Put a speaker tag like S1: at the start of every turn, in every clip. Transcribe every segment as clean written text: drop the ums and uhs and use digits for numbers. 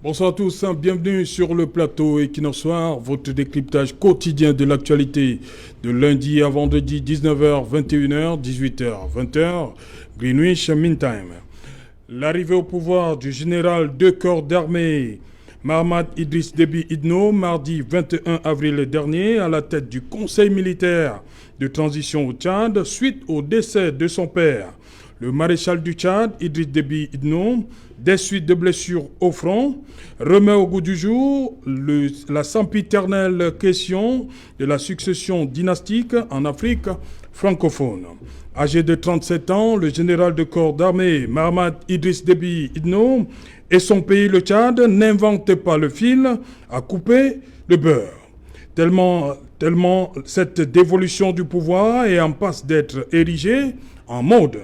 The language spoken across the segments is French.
S1: Bonsoir à tous, bienvenue sur le plateau Equinox Soir, votre décryptage quotidien de l'actualité de lundi à vendredi 19h, 21h, 18h, 20h, Greenwich Mean Time. L'arrivée au pouvoir du général de corps d'armée Mahamat Idriss Déby Itno, mardi 21 avril dernier, à la tête du Conseil militaire de transition au Tchad, suite au décès de son père, le maréchal du Tchad, Idriss Déby Itno, des suites de blessures au front, remet au goût du jour la sempiternelle question de la succession dynastique en Afrique francophone. Âgé de 37 ans, le général de corps d'armée Mahamat Idriss Déby Itno et son pays, le Tchad, n'inventent pas le fil à couper le beurre. Tellement cette dévolution du pouvoir est en passe d'être érigée en mode.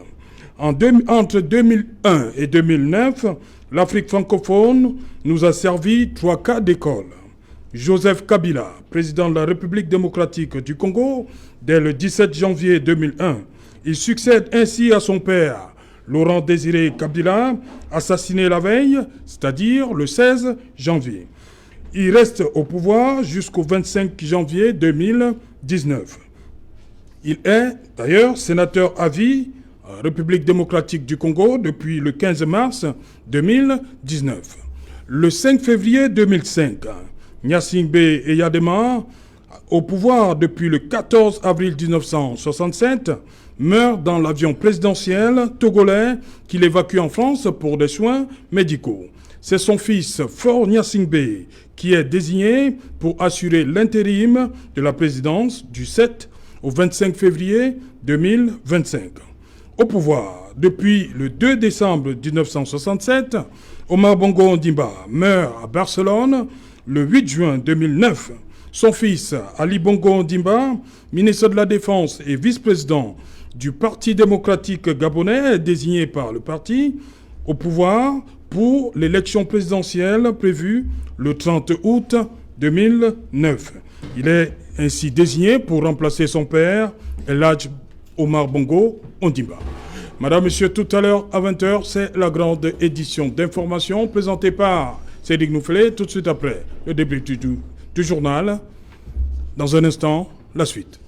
S1: Entre 2001 et 2009, l'Afrique francophone nous a servi 3 cas d'école. Joseph Kabila, président de la République démocratique du Congo, dès le 17 janvier 2001. Il succède ainsi à son père, Laurent Désiré Kabila, assassiné la veille, c'est-à-dire le 16 janvier. Il reste au pouvoir jusqu'au 25 janvier 2019. Il est d'ailleurs sénateur à vie République démocratique du Congo depuis le 15 mars 2019. Le 5 février 2005, Gnassingbé Eyadema, au pouvoir depuis le 14 avril 1967, meurt dans l'avion présidentiel togolais qu'il évacue en France pour des soins médicaux. C'est son fils, Faure Gnassingbé, qui est désigné pour assurer l'intérim de la présidence du 7 au 25 février 2025. Au pouvoir, depuis le 2 décembre 1967, Omar Bongo Ondimba meurt à Barcelone le 8 juin 2009. Son fils, Ali Bongo Ondimba, ministre de la Défense et vice-président du Parti démocratique gabonais, est désigné par le parti au pouvoir pour l'élection présidentielle prévue le 30 août 2009. Il est ainsi désigné pour remplacer son père, El Hadj Omar Bongo Ondimba. Madame, Monsieur, tout à l'heure à 20h, c'est la grande édition d'information présentée par Cédric Nouffelé. Tout de suite après, le début du journal. Dans un instant, la suite.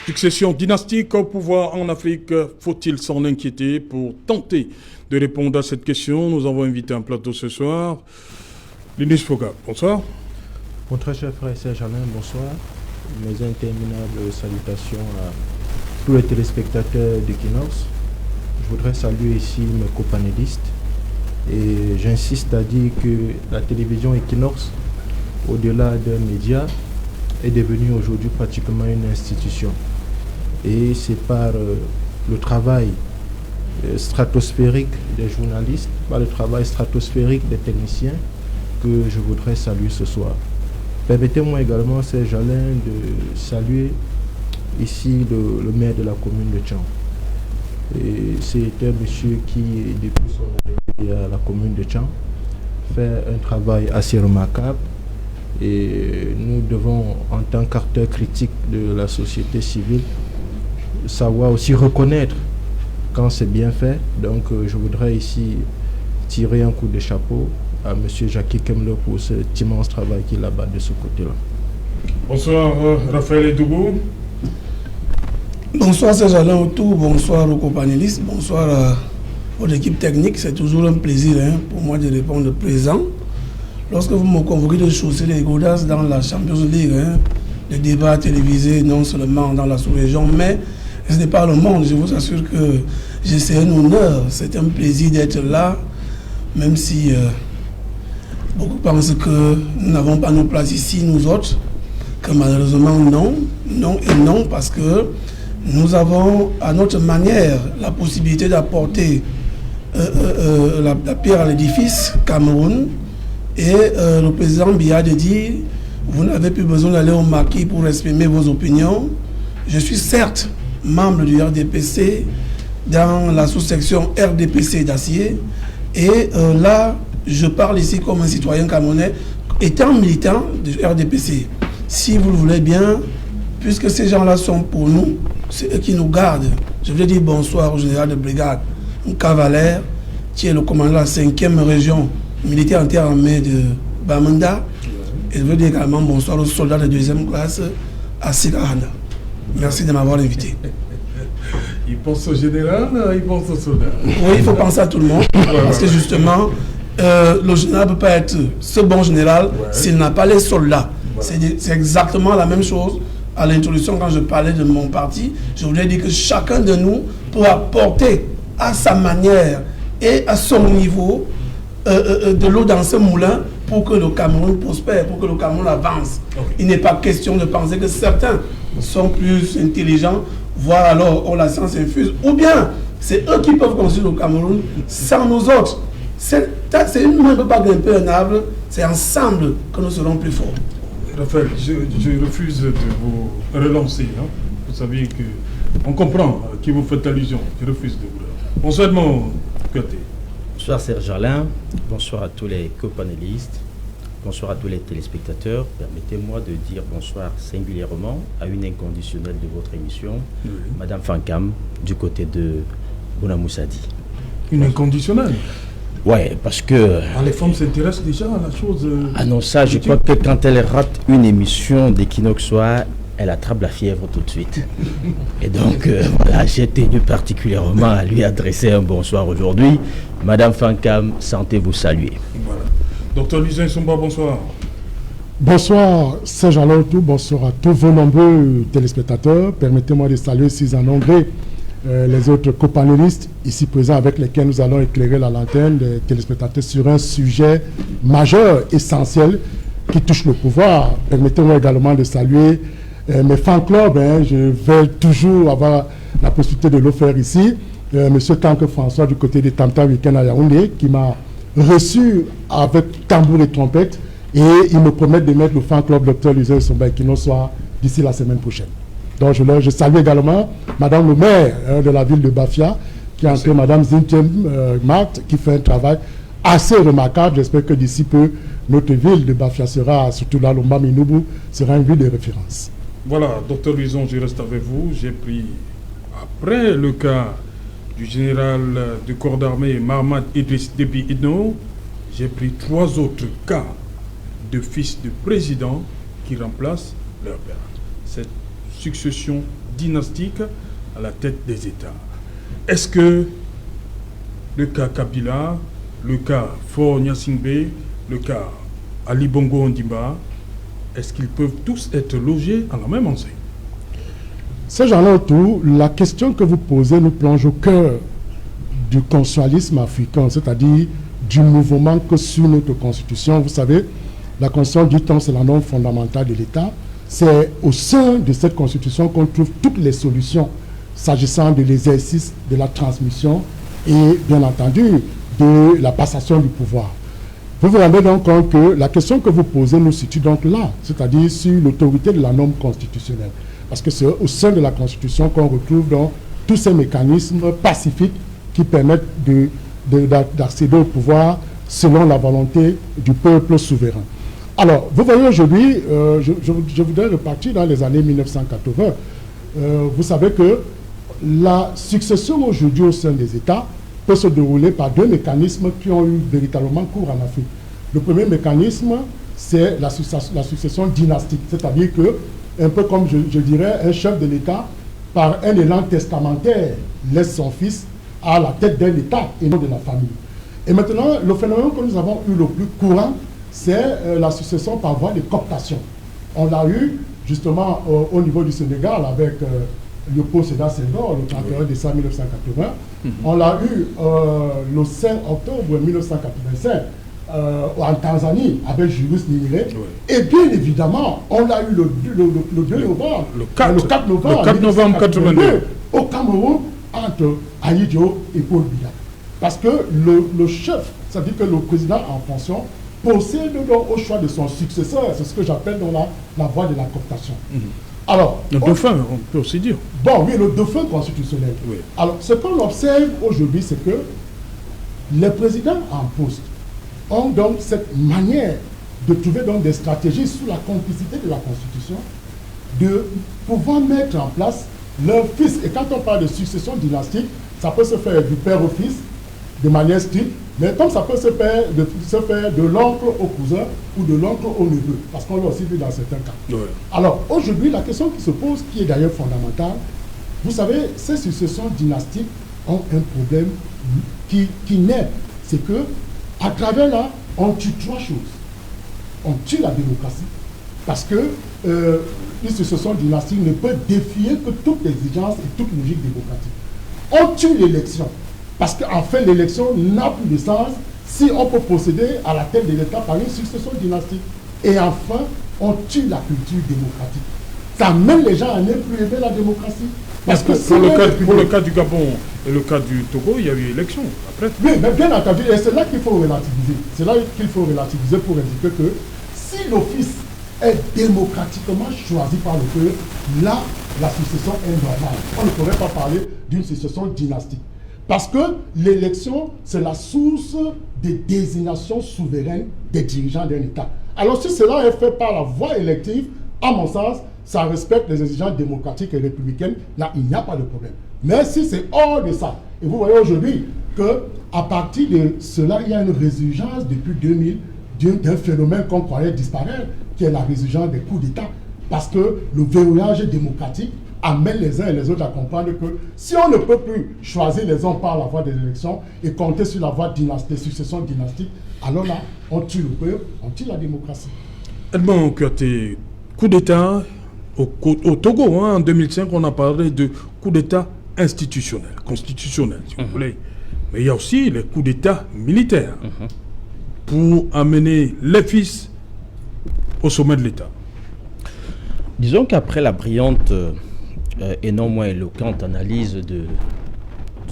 S1: Succession dynastique au pouvoir en Afrique, faut-il s'en inquiéter? Pour tenter de répondre à cette question, nous avons invité un plateau ce soir. Linus Foga, bonsoir.
S2: Mon très cher frère Serge Alain, bonsoir. Mes interminables salutations à tous les téléspectateurs d'Equinox. Je voudrais saluer ici mes copanélistes. Et j'insiste à dire que la télévision Equinox, au-delà d'un média, est devenue aujourd'hui pratiquement une institution. Et c'est par le travail stratosphérique des journalistes, par le travail stratosphérique des techniciens que je voudrais saluer ce soir. Permettez-moi également, Serge Alain, de saluer ici le maire de la commune de Tcham. Et c'est un monsieur qui, depuis son arrivée à la commune de Tcham, fait un travail assez remarquable. Et nous devons, en tant qu'acteurs critiques de la société civile, savoir aussi reconnaître quand c'est bien fait. Donc je voudrais ici tirer un coup de chapeau à M. Jackie Kemler pour cet immense travail qu'il a bas de ce côté-là.
S1: Bonsoir Raphaël Edougou.
S3: Bonsoir Serge Alain autour, bonsoir aux companélistes, bonsoir aux équipes techniques. C'est toujours un plaisir pour moi de répondre présent. Lorsque vous me convoquez de chausser les godasses dans la Champions League, les débats télévisés non seulement dans la sous-région, mais ce n'est pas le monde. Je vous assure que c'est un honneur, c'est un plaisir d'être là, même si beaucoup pensent que nous n'avons pas nos places ici, nous autres, que malheureusement non, non et non, parce que nous avons à notre manière la possibilité d'apporter la pierre à l'édifice Cameroun. Et le président Biya de dire, vous n'avez plus besoin d'aller au maquis pour exprimer vos opinions. Je suis certes membre du RDPC, dans la sous-section RDPC d'Acier. Et là, je parle ici comme un citoyen camerounais, étant militant du RDPC. Si vous le voulez bien, puisque ces gens-là sont pour nous, c'est eux qui nous gardent. Je voulais dire bonsoir au général de brigade, Cavalaire, qui est le commandant de la 5e région militaire interarmée de Bamenda. Et je veux dire également bonsoir aux soldats de 2e classe à Sigaranda. Merci de m'avoir invité.
S1: Il pense au général, il pense aux soldats.
S3: Oui, il faut penser à tout le monde. Parce que justement, le général ne peut pas être ce bon général s'il n'a pas les soldats. C'est exactement la même chose. À l'introduction, quand je parlais de mon parti, je voulais dire que chacun de nous peut apporter à sa manière et à son niveau de l'eau dans ce moulin pour que le Cameroun prospère, pour que le Cameroun avance. Il n'est pas question de penser que certains sont plus intelligents, voire alors ont la science infuse, ou bien c'est eux qui peuvent construire le Cameroun sans nous autres. Une main ne peut pas grimper un arbre, c'est ensemble que nous serons plus forts.
S1: Raphaël, je refuse de vous relancer. Hein. Vous savez que on comprend qui vous faites allusion. Je refuse de vous relancer. Bonsoir de mon côté.
S4: Bonsoir Serge Alain, bonsoir à tous les copanélistes, bonsoir à tous les téléspectateurs. Permettez-moi de dire bonsoir singulièrement à une inconditionnelle de votre émission, Madame Fankam, du côté de Bonamoussadi.
S1: Une inconditionnelle?
S4: Ouais, parce que...
S1: les femmes s'intéressent déjà à la chose...
S4: Ah non, ça, je crois que quand elle rate une émission d'Equinox Soir, elle attrape la fièvre tout de suite. Et donc, voilà, j'ai tenu particulièrement à lui adresser un bonsoir aujourd'hui. Madame Fankam, sentez vous saluer.
S1: Voilà. Docteur Luzin Somba, bonsoir.
S5: Bonsoir Saint-Jean Tout, bonsoir à tous vos nombreux téléspectateurs. Permettez-moi de saluer si en Hongrie les autres copanélistes ici présents avec lesquels nous allons éclairer la lanterne des téléspectateurs sur un sujet majeur, essentiel, qui touche le pouvoir. Permettez-moi également de saluer mes fan clubs. Je vais toujours avoir la possibilité de le faire ici. Monsieur Tanque François du côté de Tamtam Weekend à Yaoundé, qui m'a reçu avec tambour et trompette, et il me promet de mettre le fan club Dr Luzin Somba qui nous soit d'ici la semaine prochaine. Donc je salue également Madame le maire de la ville de Bafia, qui a entré Madame Zintiem Marthe, qui fait un travail assez remarquable. J'espère que d'ici peu, notre ville de Bafia sera, surtout là, Lomba Minoubou, sera une ville de référence.
S1: Voilà, docteur Luison, je reste avec vous. J'ai pris, après le cas du général du corps d'armée Mahamat Idriss Déby Itno, j'ai pris 3 autres cas de fils de président qui remplacent leur père. Cette succession dynastique à la tête des États. Est-ce que le cas Kabila, le cas Faure Gnassingbé, le cas Ali Bongo Ondimba, est-ce qu'ils peuvent tous être logés à la même enseigne?
S5: Ce genre-là autour, la question que vous posez nous plonge au cœur du constitutionnalisme africain, c'est-à-dire du mouvement que suit notre constitution. Vous savez, la constitution du temps, c'est la norme fondamentale de l'État. C'est au sein de cette constitution qu'on trouve toutes les solutions s'agissant de l'exercice, de la transmission et bien entendu de la passation du pouvoir. Vous vous rendez donc compte que la question que vous posez nous situe donc là, c'est-à-dire sur l'autorité de la norme constitutionnelle. Parce que c'est au sein de la Constitution qu'on retrouve donc tous ces mécanismes pacifiques qui permettent d'accéder au pouvoir selon la volonté du peuple souverain. Alors, vous voyez aujourd'hui, je voudrais repartir dans les années 1980. Vous savez que la succession aujourd'hui au sein des États peut se dérouler par 2 mécanismes qui ont eu véritablement cours en Afrique. Le premier mécanisme, c'est la succession dynastique, c'est-à-dire que, un peu comme je dirais, un chef de l'État, par un élan testamentaire, laisse son fils à la tête d'un État et non de la famille. Et maintenant, le phénomène que nous avons eu le plus courant, c'est la succession par voie de cooptation. On l'a eu justement au niveau du Sénégal avec Léopold Sédar Senghor, le 31 décembre 1980. On l'a eu le 5 octobre 1985 en Tanzanie avec Julius Nyerere. Et bien évidemment, on l'a eu le 2 novembre, le 4 novembre 1982 au Cameroun entre Ahidjo et Paul Biya. Parce que le chef, c'est-à-dire que le président en fonction, procède donc au choix de son successeur. C'est ce que j'appelle dans la voie de la cooptation. Alors,
S1: Le dauphin, on peut aussi dire.
S5: bon, oui, le dauphin constitutionnel.
S1: Oui.
S5: Alors, ce qu'on observe aujourd'hui, c'est que les présidents en poste ont donc cette manière de trouver donc des stratégies sous la complicité de la Constitution, de pouvoir mettre en place leur fils. Et quand on parle de succession dynastique, ça peut se faire du père au fils, de manière stricte, mais comme ça peut se faire de l'oncle au cousin ou de l'oncle au neveu, parce qu'on l'a aussi vu dans certains cas.
S1: Ouais.
S5: Alors, aujourd'hui, la question qui se pose, qui est d'ailleurs fondamentale, vous savez, ces successions dynastiques ont un problème qui naît. C'est que, à travers là, on tue trois choses. On tue la démocratie, parce que une succession dynastique ne peut défier que toute exigence et toute logique démocratique. On tue l'élection, parce qu'en fait, l'élection n'a plus de sens si on peut procéder à la tête de l'État par une succession dynastique. Et enfin, on tue la culture démocratique. Ça mène les gens à ne plus aimer la démocratie. Parce que
S1: pour le cas du Gabon et le cas du Togo, il y a eu élection. Après,
S5: oui, mais bien entendu, et c'est là qu'il faut relativiser. C'est là qu'il faut relativiser pour indiquer que si l'office est démocratiquement choisi par le peuple, là, la succession est normale. On ne pourrait pas parler d'une succession dynastique. Parce que l'élection, c'est la source des désignations souveraines des dirigeants d'un État. Alors si cela est fait par la voie élective, à mon sens, ça respecte les exigences démocratiques et républicaines, là, il n'y a pas de problème. Mais si c'est hors de ça, et vous voyez aujourd'hui qu'à partir de cela, il y a une résurgence depuis 2000 d'un phénomène qu'on croyait disparaître, qui est la résurgence des coups d'État. Parce que le verrouillage démocratique amène les uns et les autres à comprendre que si on ne peut plus choisir les hommes par la voie des élections et compter sur la voie des successions dynastiques, alors là, on tue le peuple, on tue la démocratie.
S1: Edmond Kouyaté, coup d'État au Togo, en 2005, on a parlé de coup d'État institutionnel, constitutionnel, si vous voulez. Mais il y a aussi les coups d'État militaires pour amener les fils au sommet de l'État.
S4: Disons qu'après la brillante et non moins éloquente analyse du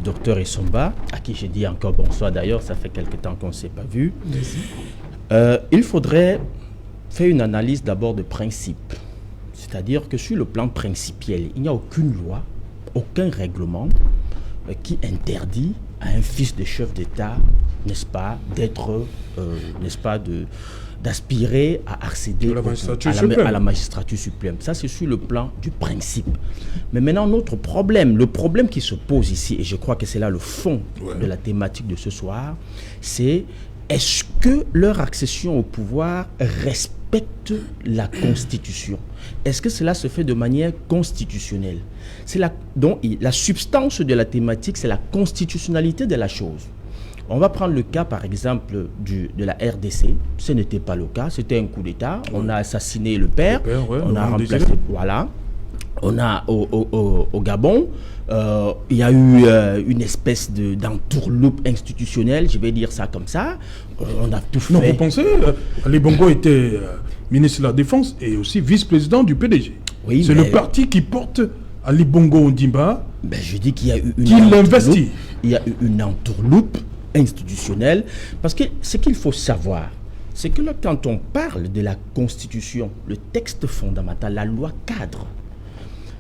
S4: docteur Essomba, à qui j'ai dit encore bonsoir d'ailleurs, ça fait quelque temps qu'on ne s'est pas vu, il faudrait faire une analyse d'abord de principe. C'est-à-dire que sur le plan principiel, il n'y a aucune loi, aucun règlement qui interdit à un fils de chef d'État, n'est-ce pas, d'être, n'est-ce pas, d'aspirer à accéder à la magistrature suprême. Ça, c'est sur le plan du principe. Mais maintenant, notre problème, le problème qui se pose ici, et je crois que c'est là le fond de la thématique de ce soir, c'est est-ce que leur accession au pouvoir respecte la Constitution? Est-ce que cela se fait de manière constitutionnelle? Donc, la substance de la thématique, c'est la constitutionnalité de la chose. On va prendre le cas, par exemple, de la RDC. Ce n'était pas le cas. C'était un coup d'État. On a assassiné le père. On a remplacé. Voilà. On a au Gabon, il y a eu une espèce d'entourloupe institutionnelle, je vais dire ça comme ça. On a tout fait.
S1: Non, vous pensez, Ali Bongo était ministre de la Défense et aussi vice-président du PDG. Oui, c'est le parti qui porte Ali Bongo Ondimba.
S4: Ben, je dis qu'il y a eu
S1: qui l'investit.
S4: Il y a eu une entourloupe institutionnelle, parce que ce qu'il faut savoir, c'est que là, quand on parle de la Constitution, le texte fondamental, la loi cadre,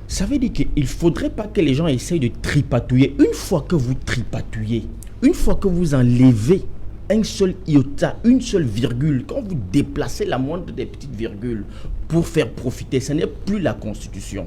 S4: ça veut dire qu'il ne faudrait pas que les gens essayent de tripatouiller. Une fois que vous tripatouillez, une fois que vous enlevez un seul iota, une seule virgule, quand vous déplacez la moindre des petites virgules pour faire profiter, ce n'est plus la Constitution.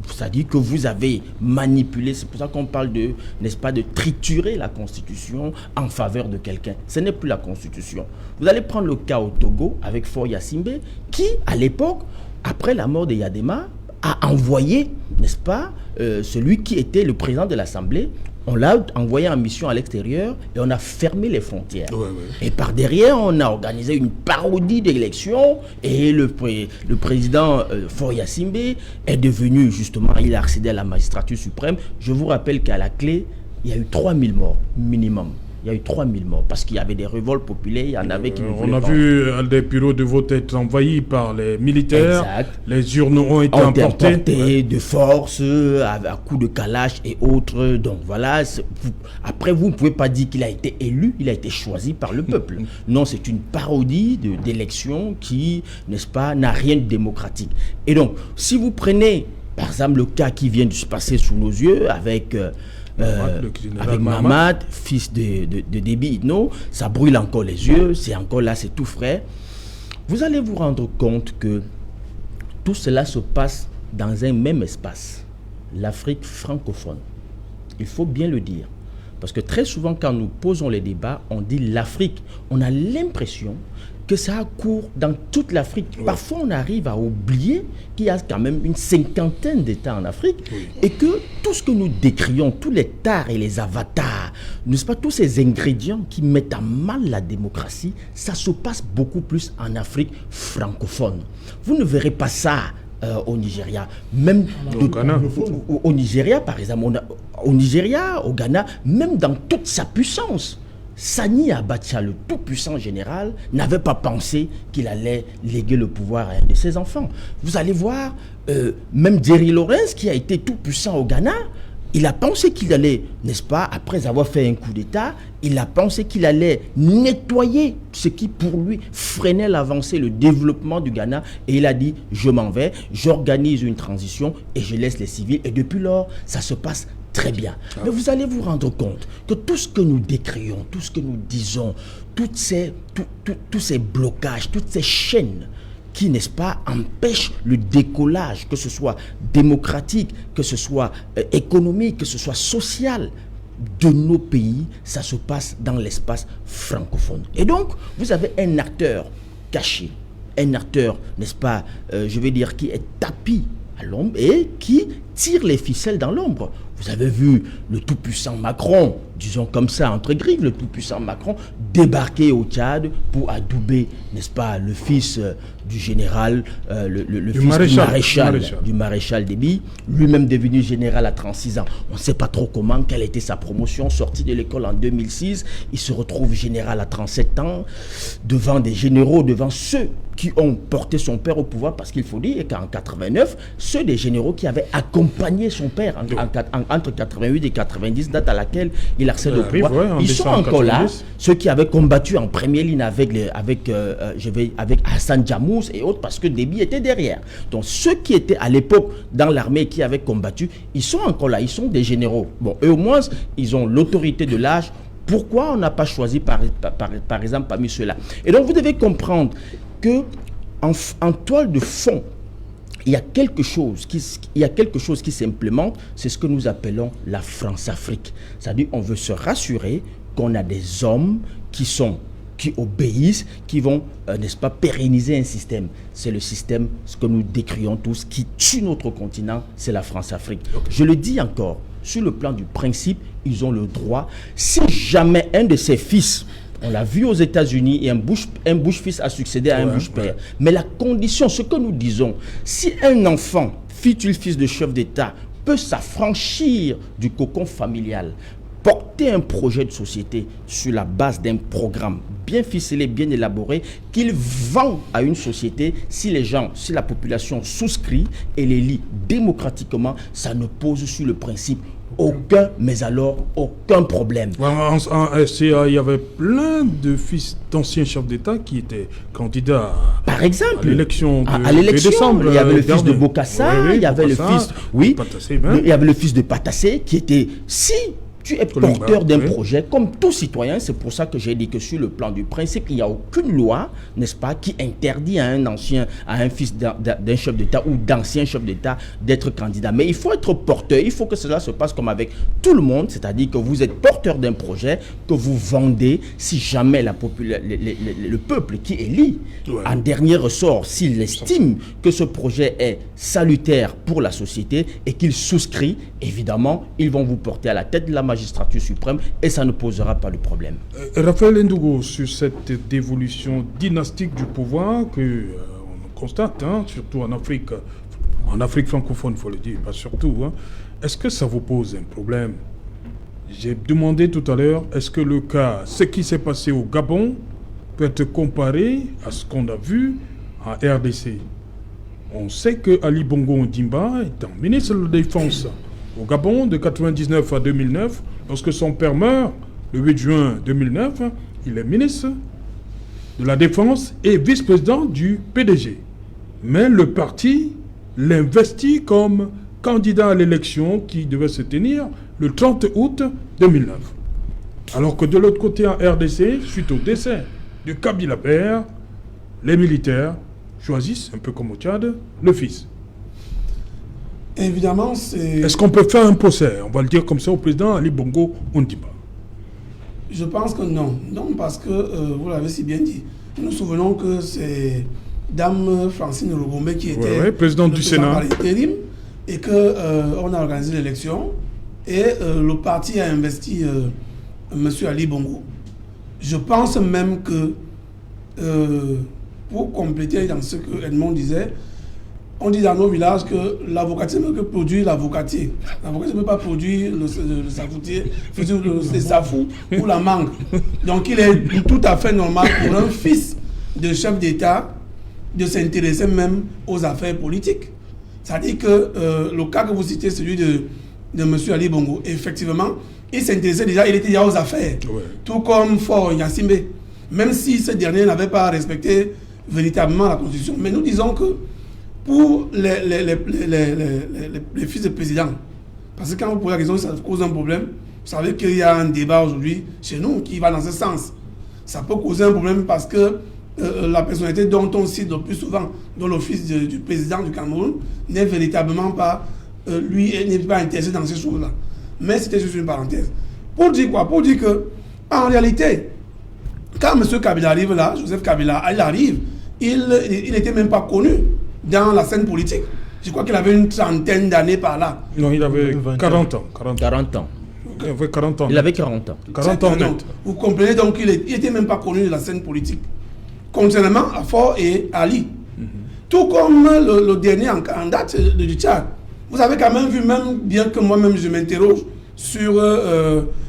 S4: C'est-à-dire que vous avez manipulé, c'est pour ça qu'on parle de, n'est-ce pas, de triturer la Constitution en faveur de quelqu'un. Ce n'est plus la Constitution. Vous allez prendre le cas au Togo avec Faure Gnassingbé, qui, à l'époque, après la mort de Yadema, a envoyé, n'est-ce pas, celui qui était le président de l'Assemblée. On l'a envoyé en mission à l'extérieur et on a fermé les frontières. Et par derrière, on a organisé une parodie d'élection et le président Faure Gnassingbé est devenu, justement, il a accédé à la magistrature suprême. Je vous rappelle qu'à la clé, il y a eu 3000 morts minimum. Il y a eu 3000 morts parce qu'il y avait des révoltes populaires, il y en avait qui ne voulaient
S1: On a
S4: pas.
S1: vu des bureaux de vote être envahis par les militaires.
S4: Exact.
S1: Les urnes ont été emportées.
S4: De force, à coups de calache et autres. Donc voilà, après vous ne pouvez pas dire qu'il a été élu, il a été choisi par le peuple. Non, c'est une parodie d'élection qui, n'est-ce pas, n'a rien de démocratique. Et donc, si vous prenez, par exemple, le cas qui vient de se passer sous nos yeux avec Mamad, fils de Déby Itno, ça brûle encore les yeux, c'est encore là, c'est tout frais. Vous allez vous rendre compte que tout cela se passe dans un même espace, l'Afrique francophone. Il faut bien le dire. Parce que très souvent, quand nous posons les débats, on dit l'Afrique. On a l'impression que ça a cours dans toute l'Afrique. Oui. Parfois, on arrive à oublier qu'il y a quand même une 50aine d'États en Afrique, oui, et que tout ce que nous décrions, tous les tares et les avatars, n'est-ce pas, tous ces ingrédients qui mettent à mal la démocratie, ça se passe beaucoup plus en Afrique francophone. Vous ne verrez pas ça au Nigeria, même au Nigeria par exemple, au Nigeria, au Ghana, même dans toute sa puissance. Sani Abacha, le tout-puissant général, n'avait pas pensé qu'il allait léguer le pouvoir à un de ses enfants. Vous allez voir, même Jerry Lawrence, qui a été tout-puissant au Ghana, il a pensé qu'il allait, n'est-ce pas, après avoir fait un coup d'État, il a pensé qu'il allait nettoyer ce qui, pour lui, freinait l'avancée, le développement du Ghana. Et il a dit, je m'en vais, j'organise une transition et je laisse les civils. Et depuis lors, ça se passe très bien. Mais vous allez vous rendre compte que tout ce que nous décrions, tout ce que nous disons, tous ces blocages, toutes ces chaînes qui, n'est-ce pas, empêchent le décollage, que ce soit démocratique, que ce soit économique, que ce soit social, de nos pays, ça se passe dans l'espace francophone. Et donc, vous avez un acteur caché, un acteur, n'est-ce pas, je vais dire, qui est tapis à l'ombre et qui tire les ficelles dans l'ombre. Vous avez vu le tout-puissant Macron, disons comme ça, entre griffes, le tout-puissant Macron débarquer au Tchad pour adouber, n'est-ce pas, le fils du général, le fils du maréchal Déby, lui-même devenu général à 36 ans. On ne sait pas trop comment, quelle était sa promotion, sorti de l'école en 2006, il se retrouve général à 37 ans, devant des généraux, devant ceux qui ont porté son père au pouvoir, parce qu'il faut dire qu'en 89, ceux des généraux qui avaient accompagné son père entre 88 et 90, date à laquelle il accède au pouvoir, ils sont encore là, ceux qui avaient combattu en première ligne avec Hassan Djamous et autres, parce que Déby était derrière. Donc ceux qui étaient à l'époque dans l'armée qui avaient combattu, ils sont encore là, ils sont des généraux. Bon, eux au moins, ils ont l'autorité de l'âge. Pourquoi on n'a pas choisi par exemple parmi ceux-là? Et donc vous devez comprendre que en toile de fond, il y a quelque chose qui s'implémente, c'est ce que nous appelons la France-Afrique. C'est-à-dire on veut se rassurer qu'on a des hommes qui obéissent, qui vont, n'est-ce pas, pérenniser un système. C'est le système, ce que nous décrions tous, qui tue notre continent, c'est la France-Afrique. Okay. Je le dis encore, sur le plan du principe, ils ont le droit, si jamais un de ses fils, on l'a vu aux États-Unis, et un Bush-fils a succédé à un Bush-père. Mais la condition, ce que nous disons, si un enfant, futur fils de chef d'État, peut s'affranchir du cocon familial, porter un projet de société sur la base d'un programme bien ficelé, bien élaboré, qu'il vend à une société, si la population souscrit et les lit démocratiquement, ça ne pose sur le principe mais alors aucun problème.
S1: En SCA, il y avait plein de fils d'anciens chefs d'État qui étaient candidats
S4: par exemple,
S1: à l'élection
S4: de décembre. Il y avait le fils de Bokassa, il y avait le fils de Patassé qui était, si tu es porteur d'un projet, comme tout citoyen, c'est pour ça que j'ai dit que sur le plan du principe, il n'y a aucune loi, n'est-ce pas, qui interdit à un fils d'un chef d'État ou d'ancien chef d'État d'être candidat. Mais il faut être porteur, il faut que cela se passe comme avec tout le monde, c'est-à-dire que vous êtes porteur d'un projet que vous vendez si jamais le peuple qui élit, en dernier ressort, s'il estime que ce projet est salutaire pour la société et qu'il souscrit, évidemment, ils vont vous porter à la tête de la magistrature suprême et ça ne posera pas de problème.
S1: Raphaël Ndougo, sur cette dévolution dynastique du pouvoir que on constate, surtout en Afrique francophone, il faut le dire, pas surtout, est-ce que ça vous pose un problème? J'ai demandé tout à l'heure, est-ce que le cas, ce qui s'est passé au Gabon, peut être comparé à ce qu'on a vu en RDC? On sait que Ali Bongo Ondimba est un ministre de la Défense au Gabon de 1999 à 2009. Lorsque son père meurt, le 8 juin 2009, il est ministre de la Défense et vice-président du PDG. Mais le parti l'investit comme candidat à l'élection qui devait se tenir le 30 août 2009. Alors que de l'autre côté, en RDC, suite au décès de Kabila Père, les militaires choisissent, un peu comme au Tchad, le fils.
S3: Évidemment, c'est...
S1: Est-ce qu'on peut faire un procès, on va le dire comme ça, au président Ali Bongo Ondimba?
S3: Je pense que non. Non, parce que, vous l'avez si bien dit, nous nous souvenons que c'est Dame Francine Rogombe qui était
S1: présidente du Sénat
S3: par intérim et qu'on a organisé l'élection et le parti a investi M. Ali Bongo. Je pense même que, pour compléter dans ce que Edmond disait, on dit dans nos villages que l'avocatier ne peut que produire l'avocatier. L'avocatier ne peut pas produire le safoutier, le safou ou la mangue. Donc il est tout à fait normal pour un fils de chef d'État de s'intéresser même aux affaires politiques. C'est-à-dire que le cas que vous citez, celui de M. Ali Bongo, effectivement, il s'intéressait déjà, il était déjà aux affaires. Ouais. Tout comme Faure Gnassingbé. Même si ce dernier n'avait pas respecté véritablement la Constitution. Mais nous disons que pour les fils de président, parce que quand vous posez la question, ça cause un problème. Vous savez qu'il y a un débat aujourd'hui chez nous qui va dans ce sens. Ça peut causer un problème parce que la personnalité dont on cite le plus souvent, dont le fils du président du Cameroun, n'est véritablement pas, lui, n'est pas intéressé dans ces choses-là. Mais c'était juste une parenthèse. Pour dire quoi? Pour dire que, en réalité, quand M. Kabila arrive là, Joseph Kabila, il arrive, il n'était même pas connu dans la scène politique. Je crois qu'il avait une trentaine d'années par là.
S1: Non, il avait 40 ans.
S4: 40 ans.
S1: Il avait 40 ans.
S4: Il avait 40 ans.
S1: 40 ans net.
S3: Vous comprenez donc qu'il n'était même pas connu de la scène politique. Contrairement à Faure et Ali. Tout comme le dernier en date du Tchad. Vous avez quand même vu, même bien que moi-même je m'interroge sur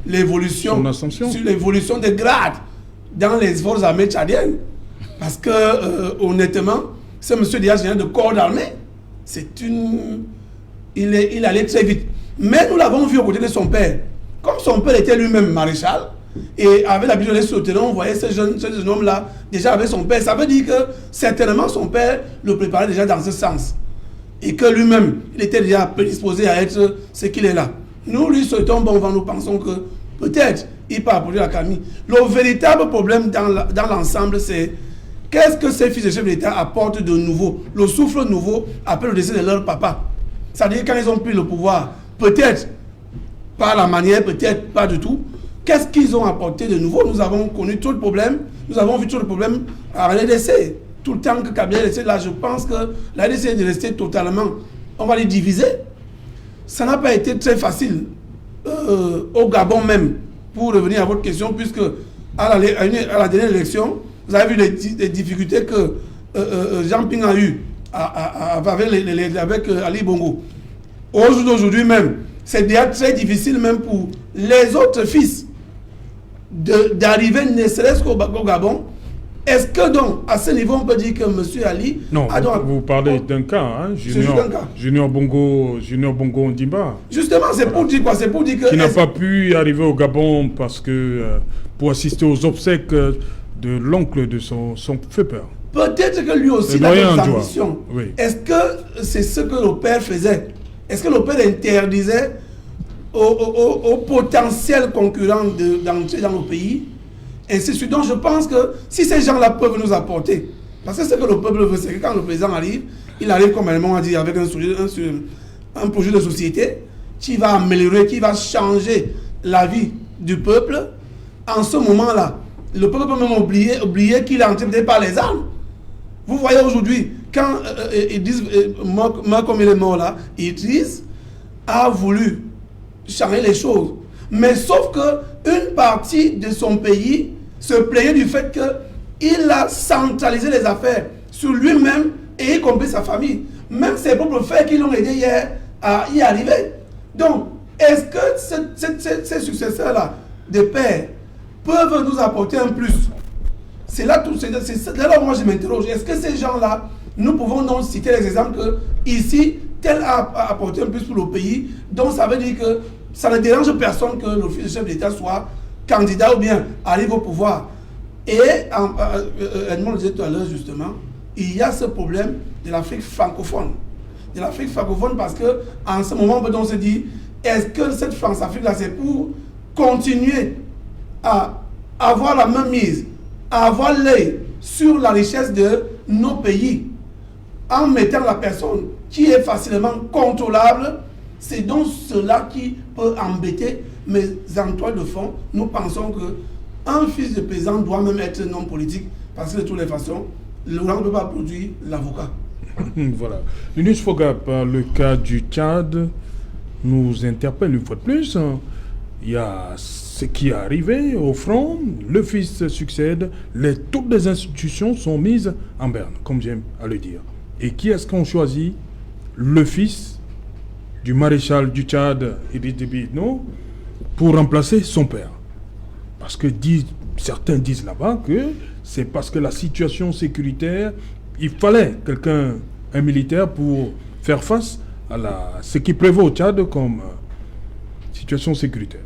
S3: l'évolution des grades dans les forces armées tchadiennes. Parce que, honnêtement, ce monsieur déjà général de corps d'armée, il allait très vite. Mais nous l'avons vu aux côtés de son père. Comme son père était lui-même maréchal, et avait l'habitude d'aller sur le terrain, on voyait ce jeune homme-là déjà avec son père. Ça veut dire que certainement son père le préparait déjà dans ce sens. Et que lui-même, il était déjà prédisposé à être ce qu'il est là. Nous lui souhaitons bon vent, nous pensons que peut-être il peut apporter la camille. Le véritable problème dans l'ensemble, c'est qu'est-ce que ces fils de chef d'État apportent de nouveau? Le souffle nouveau après le décès de leur papa. C'est-à-dire quand ils ont pris le pouvoir, peut-être par la manière, peut-être pas du tout. Qu'est-ce qu'ils ont apporté de nouveau? Nous avons connu tout le problème, nous avons vu tout le problème à la RDC. Tout le temps que Kabila est resté là, je pense que la RDC est restée totalement, on va les diviser. Ça n'a pas été très facile au Gabon même, pour revenir à votre question, puisque à la dernière élection, vous avez vu les difficultés que Jean Ping a eues avec Ali Bongo. Aujourd'hui même, c'est déjà très difficile même pour les autres fils d'arriver ne serait-ce qu'au Gabon. Est-ce que donc, à ce niveau, on peut dire que M. Ali...
S1: Non, vous parlez d'un cas, hein, Junior Bongo Ondimba.
S3: Justement, c'est pour dire quoi? C'est pour dire que...
S1: Qui n'a pas pu arriver au Gabon parce que... pour assister aux obsèques de l'oncle de son feu père.
S3: Peut-être que lui aussi il avait des ambitions. Oui. Est-ce que c'est ce que le père faisait? Est-ce que le père interdisait aux potentiels concurrents d'entrer dans le pays? Et c'est ce dont je pense que si ces gens-là peuvent nous apporter, parce que ce que le peuple veut, c'est que quand le président arrive, il arrive comme on a dit avec un projet de société qui va améliorer, qui va changer la vie du peuple. En ce moment-là, le peuple peut même oublier qu'il est entraîné par les armes. Vous voyez aujourd'hui, quand ils disent, comme il est mort là, Idriss a voulu changer les choses. Mais sauf qu'une partie de son pays se plaignait du fait qu'il a centralisé les affaires sur lui-même et y compris sa famille. Même ses propres frères qui l'ont aidé hier à y arriver. Donc, Est-ce que ces successeurs-là, des pères, peuvent nous apporter un plus? C'est là où moi je m'interroge. Est-ce que ces gens-là, nous pouvons donc citer les exemples que ici, tel a apporté un plus pour le pays, donc ça veut dire que ça ne dérange personne que le fils du chef d'État soit candidat ou bien arrive au pouvoir. Et Edmond le disait tout à l'heure justement, il y a ce problème de l'Afrique francophone. De l'Afrique francophone parce qu'en ce moment, on peut donc se dire, est-ce que cette France-Afrique-là, c'est pour continuer à avoir la même mise, à avoir l'œil sur la richesse de nos pays, en mettant la personne qui est facilement contrôlable? C'est donc cela qui peut embêter, mais en toile de fond, nous pensons qu'un fils de paysan doit même être non politique, parce que de toutes les façons, le rang ne peut pas produire l'avocat.
S1: Voilà. L'UNUS FOGAP, le cas du Tchad, nous interpelle une fois de plus. Il y a ce qui est arrivé au front, le fils succède, toutes les institutions sont mises en berne, comme j'aime à le dire. Et qui est-ce qu'on choisit? Le fils du maréchal du Tchad, Idriss Déby Itno, pour remplacer son père. Parce que certains disent là-bas que c'est parce que la situation sécuritaire, il fallait un militaire pour faire face à ce qui prévaut au Tchad comme situation sécuritaire.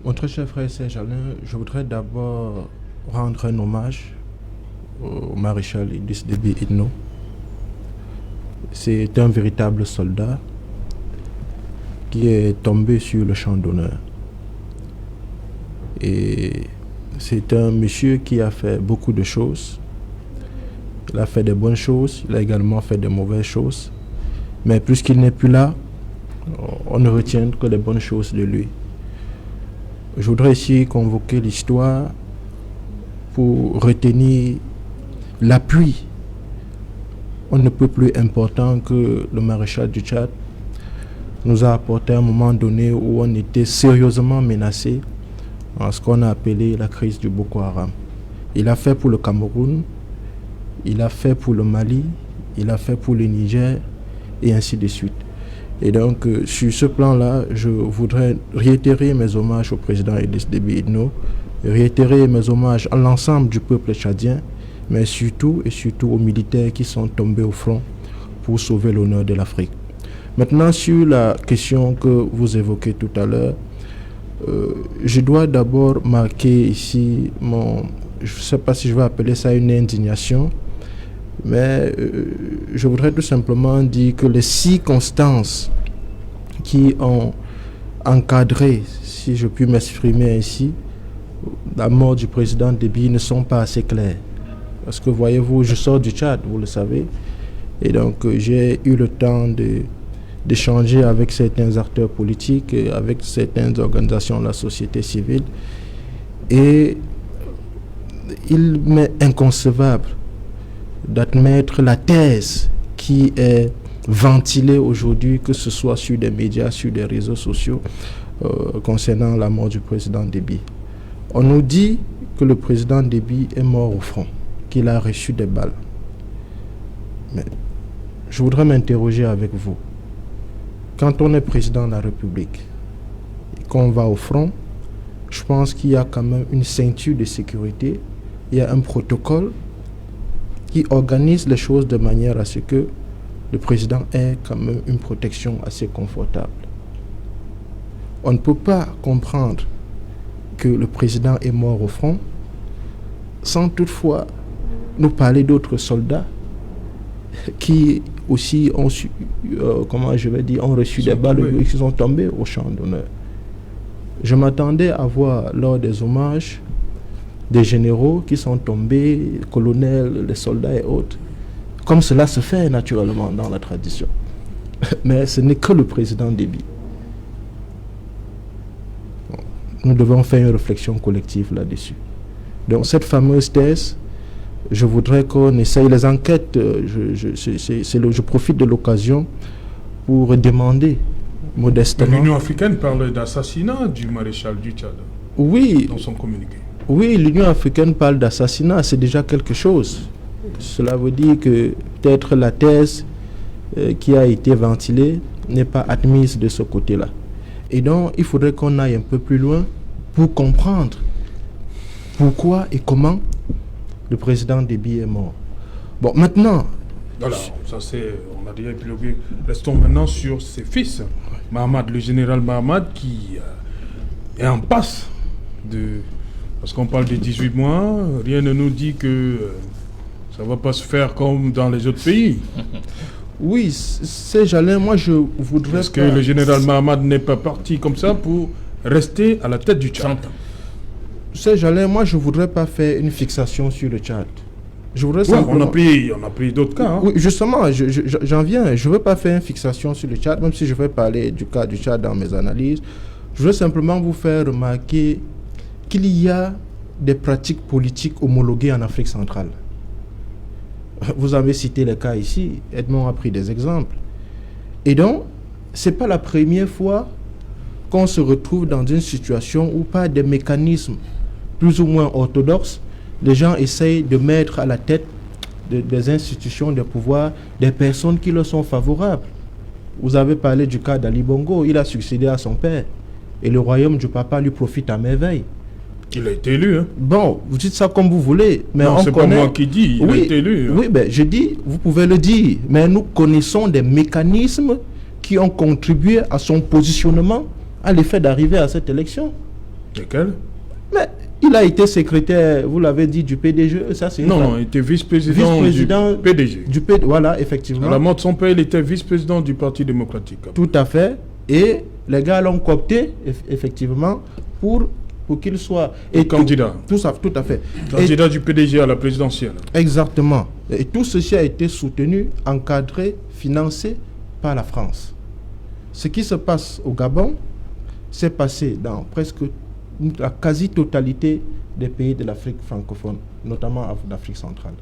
S2: Mon très cher frère Serge Alain, je voudrais d'abord rendre un hommage au maréchal Idriss Déby Itno. C'est un véritable soldat qui est tombé sur le champ d'honneur. Et c'est un monsieur qui a fait beaucoup de choses. Il a fait des bonnes choses, il a également fait des mauvaises choses. Mais puisqu'il n'est plus là, on ne retient que les bonnes choses de lui. Je voudrais ici convoquer l'histoire pour retenir l'appui. On ne peut plus important que le maréchal du Tchad nous a apporté à un moment donné où on était sérieusement menacé en ce qu'on a appelé la crise du Boko Haram. Il a fait pour le Cameroun, il a fait pour le Mali, il a fait pour le Niger et ainsi de suite. Et donc sur ce plan-là, je voudrais réitérer mes hommages au président Idriss Déby Itno, réitérer mes hommages à l'ensemble du peuple tchadien, mais surtout aux militaires qui sont tombés au front pour sauver l'honneur de l'Afrique. Maintenant, sur la question que vous évoquez tout à l'heure, je dois d'abord marquer ici je ne sais pas si je vais appeler ça une indignation, mais je voudrais tout simplement dire que les circonstances qui ont encadré, si je puis m'exprimer ainsi, la mort du président Déby ne sont pas assez claires. Parce que voyez-vous, je sors du Tchad, vous le savez, et donc j'ai eu le temps d'échanger avec certains acteurs politiques, avec certaines organisations de la société civile, et il m'est inconcevable d'admettre la thèse qui est ventilée aujourd'hui, que ce soit sur des médias, sur des réseaux sociaux, concernant la mort du président Déby. On nous dit que le président Déby est mort au front, qu'il a reçu des balles. Mais je voudrais m'interroger avec vous. Quand on est président de la République et qu'on va au front, je pense qu'il y a quand même une ceinture de sécurité, il y a un protocole qui organise les choses de manière à ce que le président ait quand même une protection assez confortable. On ne peut pas comprendre que le président est mort au front sans toutefois nous parler d'autres soldats qui aussi ont reçu des balles et qui sont tombés au champ d'honneur. Je m'attendais à voir lors des hommages des généraux qui sont tombés, les colonels, les soldats et autres, comme cela se fait naturellement dans la tradition. Mais ce n'est que le président Déby. Nous devons faire une réflexion collective là-dessus. Donc cette fameuse thèse, je voudrais qu'on essaye les enquêtes. Je profite de l'occasion pour demander modestement.
S1: L'Union africaine parle d'assassinat du maréchal du Tchad.
S2: Oui.
S1: Dans son communiqué.
S2: Oui, l'Union africaine parle d'assassinat, c'est déjà quelque chose. Cela veut dire que peut-être la thèse qui a été ventilée n'est pas admise de ce côté-là. Et donc, il faudrait qu'on aille un peu plus loin pour comprendre pourquoi et comment le président Déby est mort. Bon, maintenant...
S1: Voilà, ça c'est, on a déjà épilogué. Restons maintenant sur ses fils. Mahamad, le général Mahamad, qui est en passe de... Parce qu'on parle de 18 mois, rien ne nous dit que ça ne va pas se faire comme dans les autres pays.
S2: Oui, c'est Jalin, moi je voudrais...
S1: Est-ce que le général Mahamad n'est pas parti comme ça pour rester à la tête du Tchad?
S2: C'est Jalin, moi je voudrais pas faire une fixation sur le Tchad. Je voudrais
S1: on a pris d'autres cas. Hein.
S2: Oui, justement, j'en viens. Je ne veux pas faire une fixation sur le Tchad, même si je vais parler du cas du Tchad dans mes analyses. Je veux simplement vous faire remarquer qu'il y a des pratiques politiques homologuées en Afrique centrale. Vous avez cité les cas ici, Edmond a pris des exemples. Et donc, ce n'est pas la première fois qu'on se retrouve dans une situation où par des mécanismes plus ou moins orthodoxes, les gens essayent de mettre à la tête des institutions de pouvoir des personnes qui leur sont favorables. Vous avez parlé du cas d'Ali Bongo, il a succédé à son père. Et le royaume du papa lui profite à merveille.
S1: Il a été élu. Hein.
S2: Bon, vous dites ça comme vous voulez. Mais
S1: non,
S2: on
S1: c'est
S2: connaît...
S1: pas moi qui dis, il a été élu. Hein.
S2: Oui, ben, je dis, vous pouvez le dire. Mais nous connaissons des mécanismes qui ont contribué à son positionnement à l'effet d'arriver à cette élection.
S1: Lesquels?
S2: Mais il a été secrétaire, vous l'avez dit, du PDG. Ça, c'est
S1: non, il était vice-président du PDG.
S2: Voilà, effectivement.
S1: À la mort de son père, il était vice-président du Parti démocratique.
S2: Tout à fait. Et les gars l'ont coopté, effectivement, pour qu'il soit...
S1: candidat.
S2: Tout à fait.
S1: Candidat du PDG à la présidentielle.
S2: Exactement. Et tout ceci a été soutenu, encadré, financé par la France. Ce qui se passe au Gabon s'est passé dans presque la quasi-totalité des pays de l'Afrique francophone, notamment d'Afrique centrale.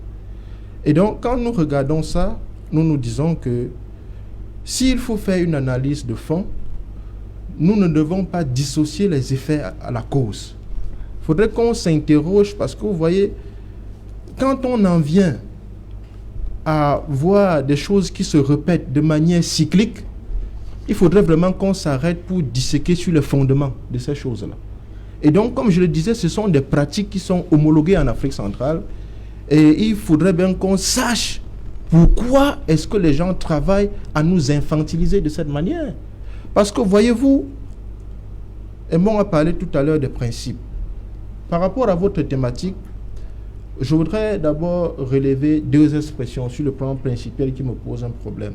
S2: Et donc, quand nous regardons ça, nous nous disons que s'il faut faire une analyse de fond, nous ne devons pas dissocier les effets à la cause. Il faudrait qu'on s'interroge parce que vous voyez, quand on en vient à voir des choses qui se répètent de manière cyclique, il faudrait vraiment qu'on s'arrête pour disséquer sur les fondements de ces choses-là. Et donc, comme je le disais, ce sont des pratiques qui sont homologuées en Afrique centrale. Et il faudrait bien qu'on sache pourquoi est-ce que les gens travaillent à nous infantiliser de cette manière. Parce que, voyez-vous, Edmond a parlé tout à l'heure des principes. Par rapport à votre thématique, je voudrais d'abord relever deux expressions sur le plan principal qui me posent un problème.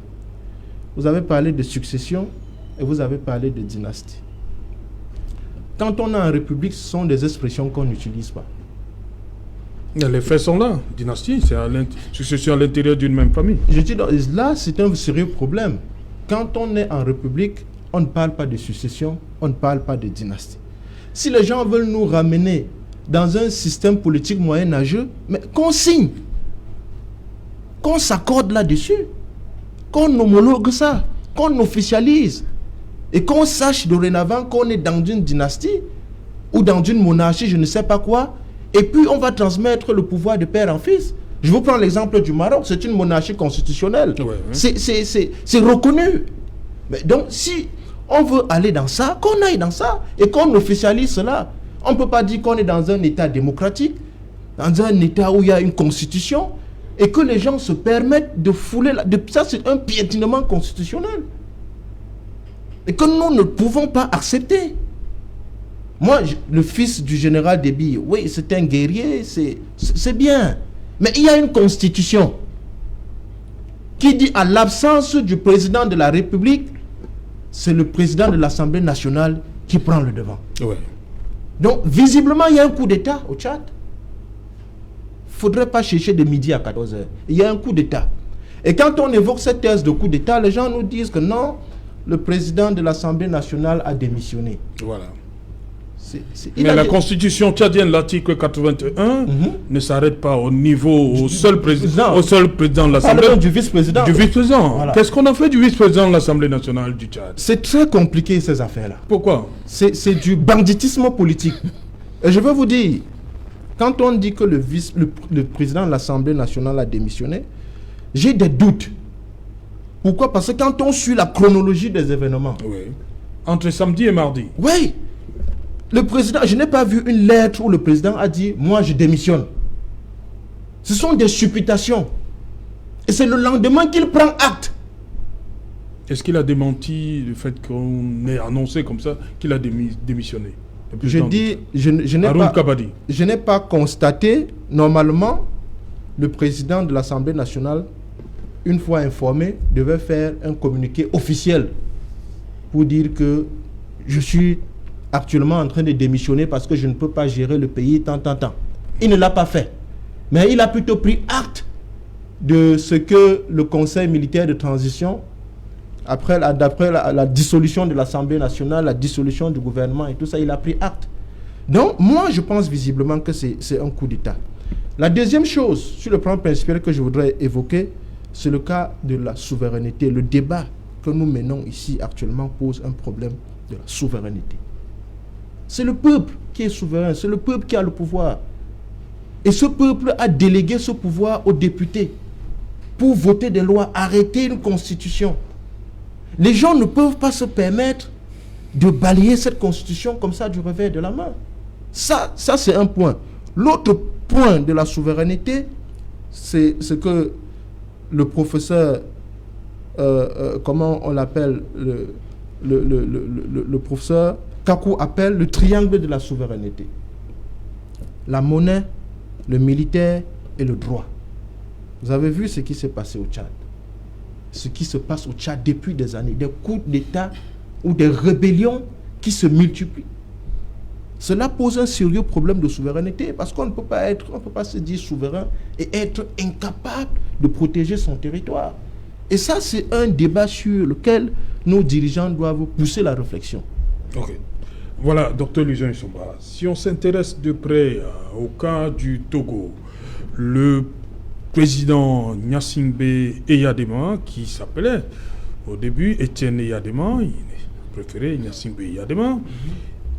S2: Vous avez parlé de succession et vous avez parlé de dynastie. Quand on est en République, ce sont des expressions qu'on n'utilise pas.
S1: Les faits sont là. Dynastie, c'est succession à l'intérieur d'une même famille.
S2: Je dis là, c'est un sérieux problème. Quand on est en République, on ne parle pas de succession, on ne parle pas de dynastie. Si les gens veulent nous ramener dans un système politique moyenâgeux, mais qu'on signe, qu'on s'accorde là-dessus, qu'on homologue ça, qu'on officialise, et qu'on sache dorénavant qu'on est dans une dynastie ou dans une monarchie, je ne sais pas quoi, et puis on va transmettre le pouvoir de père en fils. Je vous prends l'exemple du Maroc, c'est une monarchie constitutionnelle. Ouais. C'est reconnu. Mais donc, si on veut aller dans ça, qu'on aille dans ça, et qu'on officialise cela. On ne peut pas dire qu'on est dans un État démocratique, dans un État où il y a une constitution, et que les gens se permettent de fouler... ça, c'est un piétinement constitutionnel. Et que nous ne pouvons pas accepter. Moi, le fils du général Déby, oui, c'est un guerrier, c'est bien. Mais il y a une constitution qui dit à l'absence du président de la République, c'est le président de l'Assemblée nationale qui prend le devant.
S1: Ouais.
S2: Donc, visiblement, il y a un coup d'État au Tchad. Il ne faudrait pas chercher de midi à 14h. Il y a un coup d'État. Et quand on évoque cette thèse de coup d'État, les gens nous disent que non, le président de l'Assemblée nationale a démissionné.
S1: Voilà. Mais la constitution tchadienne, l'article 81, ne s'arrête pas au seul président de l'Assemblée.
S2: Parlons du vice-président.
S1: Du vice-président. Voilà. Qu'est-ce qu'on a fait du vice-président de l'Assemblée nationale du Tchad?
S2: C'est très compliqué ces affaires-là.
S1: Pourquoi?
S2: C'est du banditisme politique. Et je veux vous dire, quand on dit que le président de l'Assemblée nationale a démissionné, j'ai des doutes. Pourquoi? Parce que quand on suit la chronologie des événements...
S1: Oui. Entre samedi et mardi.
S2: Oui. Le président, je n'ai pas vu une lettre où le président a dit « Moi, je démissionne ». Ce sont des supputations. Et c'est le lendemain qu'il prend acte.
S1: Est-ce qu'il a démenti le fait qu'on ait annoncé comme ça qu'il a démissionné?
S2: Je dis, je n'ai pas constaté. Normalement, le président de l'Assemblée nationale, une fois informé, devait faire un communiqué officiel pour dire que je suis actuellement en train de démissionner parce que je ne peux pas gérer le pays tant. Il ne l'a pas fait. Mais il a plutôt pris acte de ce que le Conseil militaire de transition, d'après la dissolution de l'Assemblée nationale, la dissolution du gouvernement et tout ça, il a pris acte. Donc, moi, je pense visiblement que c'est un coup d'État. La deuxième chose, sur le plan principal que je voudrais évoquer, c'est le cas de la souveraineté. Le débat que nous menons ici actuellement pose un problème de la souveraineté. C'est le peuple qui est souverain, c'est le peuple qui a le pouvoir. Et ce peuple a délégué ce pouvoir aux députés pour voter des lois, arrêter une constitution. Les gens ne peuvent pas se permettre de balayer cette constitution comme ça du revers de la main. Ça c'est un point. L'autre point de la souveraineté, c'est ce que le professeur, comment on l'appelle, le professeur Kakou appelle le triangle de la souveraineté. La monnaie, le militaire et le droit. Vous avez vu ce qui s'est passé au Tchad. Ce qui se passe au Tchad depuis des années. Des coups d'État ou des rébellions qui se multiplient. Cela pose un sérieux problème de souveraineté parce qu'on ne peut pas se dire souverain et être incapable de protéger son territoire. Et ça, c'est un débat sur lequel nos dirigeants doivent pousser la réflexion.
S1: Ok. Voilà, Dr Lucien Issomba, si on s'intéresse de près au cas du Togo, le président Gnassingbé Eyadema, qui s'appelait au début Étienne Eyadema, il préférait Gnassingbé Eyadema,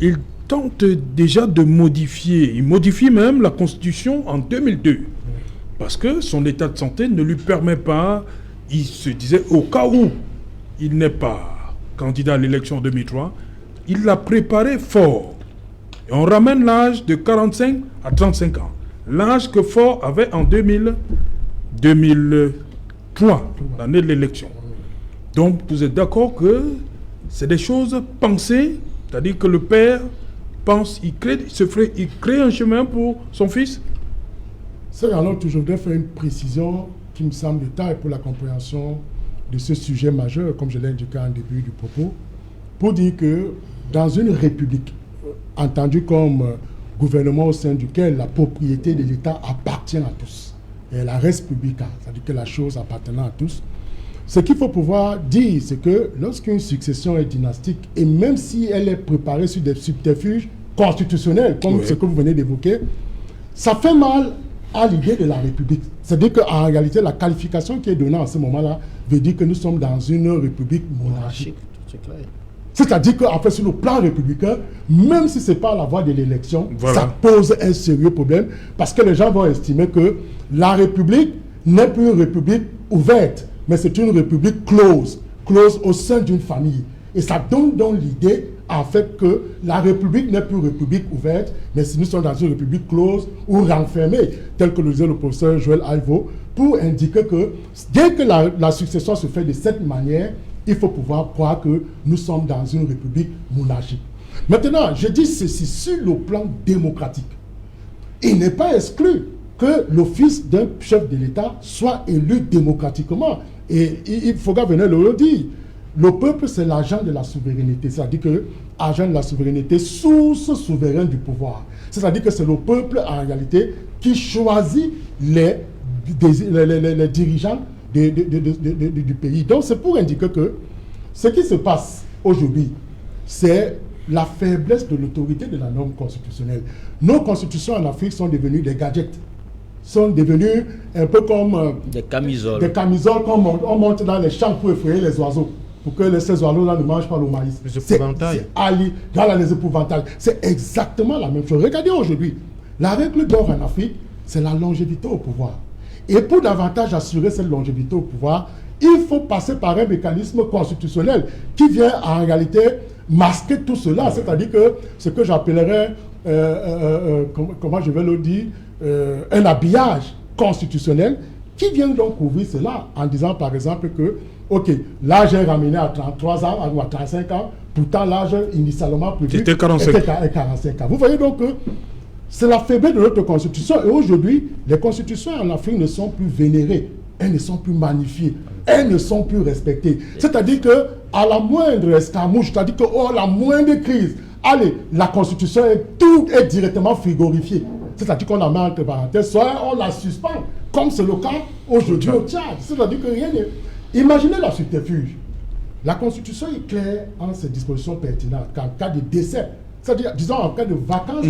S1: il tente déjà de modifier, il modifie même la constitution en 2002, parce que son état de santé ne lui permet pas, il se disait au cas où il n'est pas candidat à l'élection en 2003, il l'a préparé fort. Et on ramène l'âge de 45 à 35 ans. L'âge que Faure avait en 2003, l'année de l'élection. Donc, vous êtes d'accord que c'est des choses pensées, c'est-à-dire que le père pense, il crée un chemin pour son fils?
S5: C'est alors que je voudrais faire une précision qui me semble de taille pour la compréhension de ce sujet majeur, comme je l'ai indiqué en début du propos, pour dire que dans une république, entendue comme gouvernement au sein duquel la propriété de l'État appartient à tous, et la res publica, c'est-à-dire que la chose appartenant à tous, ce qu'il faut pouvoir dire, c'est que lorsqu'une succession est dynastique, et même si elle est préparée sur des subterfuges constitutionnels, comme ce que vous venez d'évoquer, ça fait mal à l'idée de la République. C'est-à-dire qu'en réalité, la qualification qui est donnée en ce moment-là veut dire que nous sommes dans une république monarchique.
S2: C'est clair.
S5: C'est-à-dire qu'en fait, sur le plan républicain, même si ce n'est pas la voie de l'élection, ça pose un sérieux problème parce que les gens vont estimer que la République n'est plus une République ouverte, mais c'est une République close au sein d'une famille. Et ça donne donc l'idée, en fait, que la République n'est plus une République ouverte, mais si nous sommes dans une République close ou renfermée, tel que le disait le professeur Joël Aivo, pour indiquer que dès que la succession se fait de cette manière, il faut pouvoir croire que nous sommes dans une république monarchique. Maintenant, je dis ceci sur le plan démocratique. Il n'est pas exclu que le fils d'un chef de l'État soit élu démocratiquement. Et il faudra venir le redire. Le peuple, c'est l'agent de la souveraineté. C'est-à-dire que agent de la souveraineté, source souveraine du pouvoir. C'est-à-dire que c'est le peuple, en réalité, qui choisit les dirigeants du pays. Donc c'est pour indiquer que ce qui se passe aujourd'hui, c'est la faiblesse de l'autorité de la norme constitutionnelle. Nos constitutions en Afrique sont devenues des gadgets, sont devenues un peu comme
S4: des camisoles.
S5: Des camisoles qu'on monte dans les champs pour effrayer les oiseaux, pour que ces oiseaux-là ne mangent pas le maïs.
S2: Les épouvantails.
S5: Dans les épouvantails. C'est exactement la même chose. Regardez aujourd'hui, la règle d'or en Afrique, c'est la longévité au pouvoir. Et pour davantage assurer cette longévité au pouvoir, il faut passer par un mécanisme constitutionnel qui vient en réalité masquer tout cela. C'est-à-dire que ce que j'appellerais, comment je vais le dire, un habillage constitutionnel qui vient donc couvrir cela en disant par exemple que, ok, l'âge est ramené à 33 ans ou à 35 ans, pourtant l'âge initialement prévu
S1: était 45
S5: ans. Vous voyez donc que c'est la faiblesse de notre constitution. Et aujourd'hui, les constitutions en Afrique ne sont plus vénérées, elles ne sont plus magnifiées, elles ne sont plus respectées. C'est-à-dire que à la moindre escarmouche, c'est-à-dire que la moindre crise, allez, la constitution, tout est directement frigorifié. C'est-à-dire qu'on la met entre parenthèses, soit on la suspend, comme c'est le cas aujourd'hui au Tchad. C'est-à-dire que rien n'est... Imaginez la subterfuge. La constitution est claire en ses dispositions pertinentes qu'en cas de décès, c'est-à-dire, disons, en cas de vacances,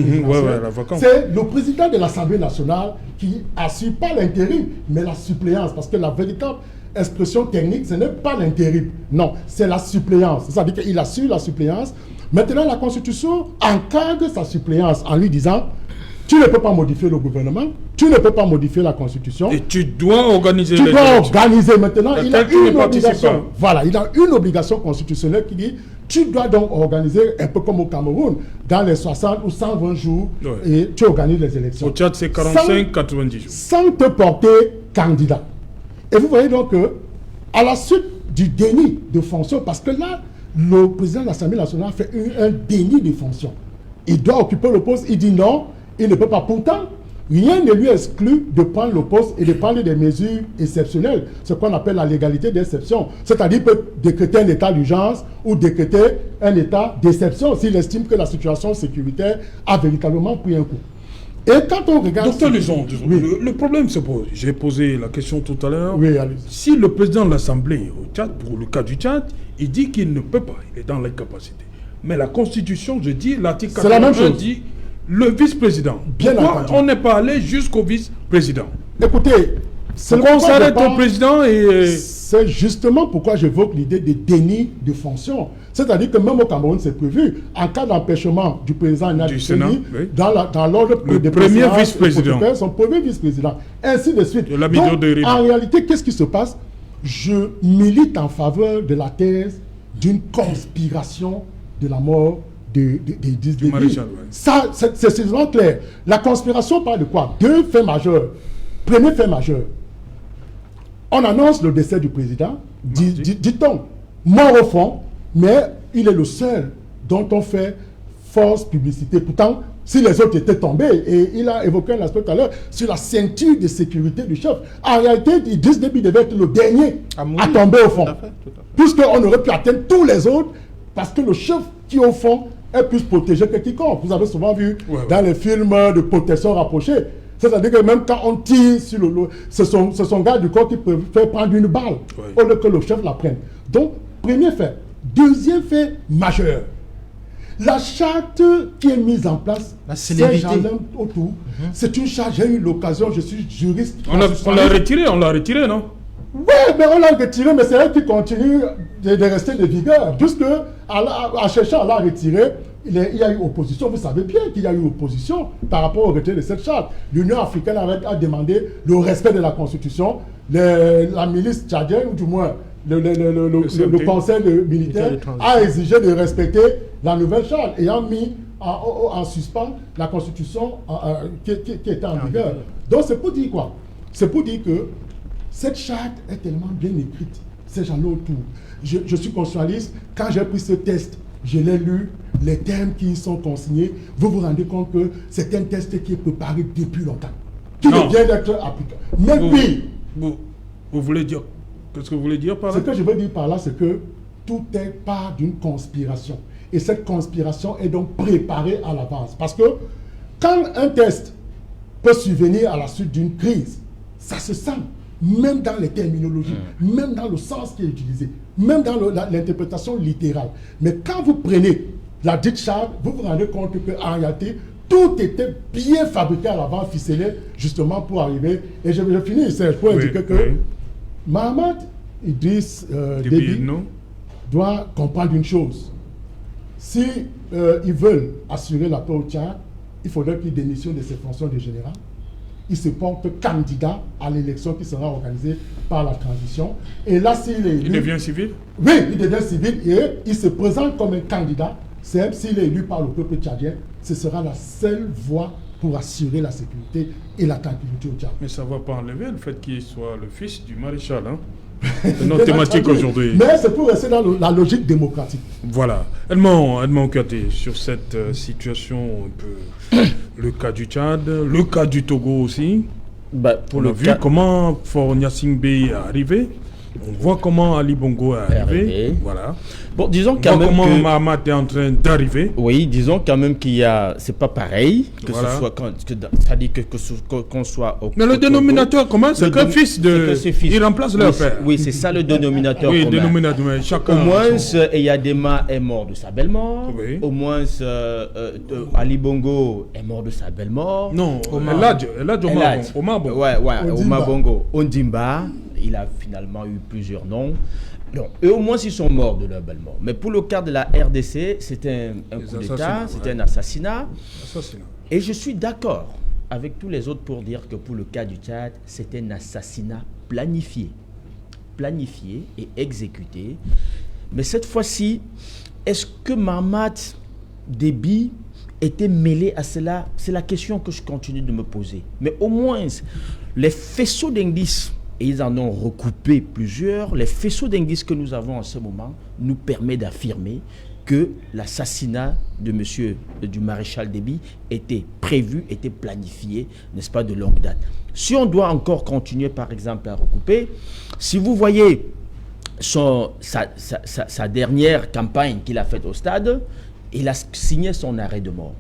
S5: c'est le président de l'Assemblée nationale qui assure pas l'intérim, mais la suppléance. Parce que la véritable expression technique, ce n'est pas l'intérim. Non, c'est la suppléance. C'est-à-dire qu'il assure la suppléance. Maintenant, la Constitution encadre sa suppléance en lui disant, tu ne peux pas modifier le gouvernement, tu ne peux pas modifier la Constitution.
S1: Et tu dois organiser les
S5: élections. Tu dois organiser maintenant. Il a une obligation.
S1: Voilà,
S5: il a une obligation constitutionnelle qui dit, tu dois donc organiser, un peu comme au Cameroun, dans les 60 ou 120 jours, et tu organises les élections.
S1: Au Tchad, c'est 45-90 jours.
S5: Sans te porter candidat. Et vous voyez donc que, à la suite du déni de fonction, parce que là, le président de l'Assemblée nationale fait un déni de fonction. Il doit occuper le poste, il dit non, il ne peut pas. Pourtant, rien ne lui exclut de prendre le poste et de prendre des mesures exceptionnelles, ce qu'on appelle la légalité d'exception. C'est-à-dire qu'il peut décréter un état d'urgence ou décréter un état d'exception s'il estime que la situation sécuritaire a véritablement pris un coup. Et quand on regarde...
S1: Docteur Luson, le problème se pose. J'ai posé la question tout à l'heure.
S5: Oui,
S1: si le président de l'Assemblée au Tchad, pour le cas du Tchad, il dit qu'il ne peut pas, il est dans l'incapacité. Mais la Constitution, je dis, l'article 81 dit le vice-président. Pourquoi on n'est pas allé jusqu'au vice-président?
S5: Écoutez,
S1: on s'arrête au président et...
S5: C'est justement pourquoi j'évoque l'idée de déni de fonction. C'est-à-dire que même au Cameroun, c'est prévu, en cas d'empêchement du président
S1: du Sénat, oui,
S5: dans l'ordre
S1: le premier vice-président,
S5: son premier vice-président, ainsi de suite.
S1: Donc,
S5: en réalité, qu'est-ce qui se passe? Je milite en faveur de la thèse d'une conspiration de la mort du maréchal. Ouais. Ça, c'est vraiment clair. La conspiration parle de quoi? Deux faits majeurs. Premier fait majeur. On annonce le décès du président, dit-on, mort au fond, mais il est le seul dont on fait force publicité. Pourtant, si les autres étaient tombés, et il a évoqué un aspect tout à l'heure, sur la ceinture de sécurité du chef. En réalité, Idriss Déby devait être le dernier à tomber au fond. Puisqu'on aurait pu atteindre tous les autres, parce que le chef qui, au fond, est plus protégé que quiconque. Vous avez souvent vu dans les films de protection rapprochée. C'est-à-dire que même quand on tire sur c'est son garde du corps qui peut faire prendre une balle au lieu que le chef la prenne. Donc, premier fait. Deuxième fait majeur. La charte qui est mise en place,
S4: la célérité
S5: autour, c'est une charte, j'ai eu l'occasion, je suis juriste.
S1: On l'a retiré, non?
S5: Oui, mais on l'a retiré, mais c'est elle qui continue de rester de vigueur. Puisque, en cherchant à la retirer, il y a eu opposition. Vous savez bien qu'il y a eu opposition par rapport au retrait de cette charte. L'Union africaine a demandé le respect de la Constitution. La milice tchadienne, ou du moins le conseil militaire, a exigé de respecter la nouvelle charte, ayant mis en suspens la Constitution qui était en vigueur. Donc c'est pour dire quoi? C'est pour dire que cette charte est tellement bien écrite, ces gens-là autour. Je suis constitutionnaliste, quand j'ai pris ce test, je l'ai lu, les termes qui y sont consignés, vous vous rendez compte que c'est un test qui est préparé depuis longtemps, qui vient d'être appliqué. Mais puis,
S1: vous voulez dire, qu'est-ce que vous voulez dire par là?
S5: Ce que je veux dire par là, c'est que tout est part d'une conspiration. Et cette conspiration est donc préparée à l'avance. Parce que quand un test peut survenir à la suite d'une crise, ça se sent. Même dans les terminologies, même dans le sens qui est utilisé, même dans l'interprétation littérale. Mais quand vous prenez la dite charte, vous vous rendez compte qu'en réalité, tout était bien fabriqué à l'avant, ficelé, justement pour arriver. Et je finis ici pour indiquer que Mahamat Idriss Déby doit comprendre une chose. Si ils veulent assurer la paix au Tchad, il faudrait qu'il démissionne de ses fonctions de général. il se porte candidat à l'élection qui sera organisée par la transition. Et là, s'il est élu...
S1: Il devient civil?
S5: Oui, il devient civil et il se présente comme un candidat. C'est s'il est élu par le peuple tchadien, ce sera la seule voie pour assurer la sécurité et la tranquillité au Tchad.
S1: Mais ça ne va pas enlever le fait qu'il soit le fils du maréchal. Hein? C'est notre thématique aujourd'hui.
S5: Mais c'est pour rester dans la logique démocratique.
S1: Voilà. Edmond Katé, sur cette situation, un peu le cas du Tchad, le cas du Togo aussi. On a vu comment Faure Gnassingbé est arrivé. On voit comment Ali Bongo est arrivé. Voilà.
S4: Bon, disons
S1: quand même comment Mahamat est en train d'arriver.
S4: Oui, disons quand même qu'il y a... C'est pas pareil que
S1: voilà.
S4: ce soit... C'est-à-dire qu'on soit au...
S1: Mais le dénominateur commun, c'est qu'un fils de... Il remplace leur père.
S4: Oui, c'est ça le dénominateur commun.
S1: Oui, dénominateur, mais chacun...
S4: Au moins, Eyadema est mort de sa belle mort.
S1: Oui.
S4: Au moins, Ali Bongo est mort de sa belle mort.
S1: Non, Omar Bongo.
S4: Ouais, Omar Bongo. Ondimba, il a finalement eu plusieurs noms. Donc, eux, au moins, ils sont morts de leur belle mort. Mais pour le cas de la RDC, c'était un coup d'État, c'était un assassinat. Et je suis d'accord avec tous les autres pour dire que pour le cas du Tchad, c'était un assassinat planifié et exécuté. Mais cette fois-ci, est-ce que Mahamat Déby était mêlé à cela? C'est la question que je continue de me poser. Mais au moins, les faisceaux d'indices, et ils en ont recoupé plusieurs, les faisceaux d'indices que nous avons en ce moment nous permettent d'affirmer que l'assassinat de du maréchal Déby était prévu, était planifié, n'est-ce pas, de longue date. Si on doit encore continuer, par exemple, à recouper, si vous voyez sa dernière campagne qu'il a faite au stade, il a signé son arrêt de mort.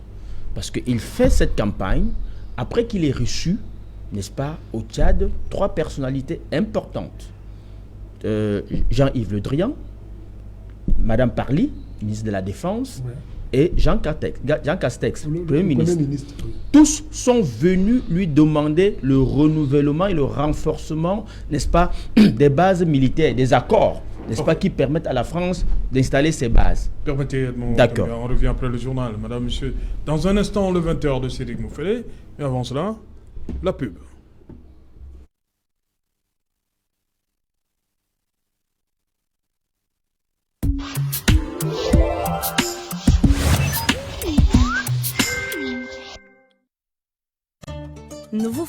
S4: Parce qu'il fait cette campagne après qu'il ait reçu, n'est-ce pas, au Tchad, 3 personnalités importantes. Jean-Yves Le Drian, Madame Parly, ministre de la Défense, et Jean Castex, Premier ministre. Tous sont venus lui demander le renouvellement et le renforcement, n'est-ce pas, des bases militaires, des accords, n'est-ce pas, qui permettent à la France d'installer ses bases.
S1: Permettez,
S4: d'accord.
S1: On revient après le journal, madame, monsieur. Dans un instant, le 20h de Cédric Mouffelé, mais avant cela, la pub.
S6: Nouveau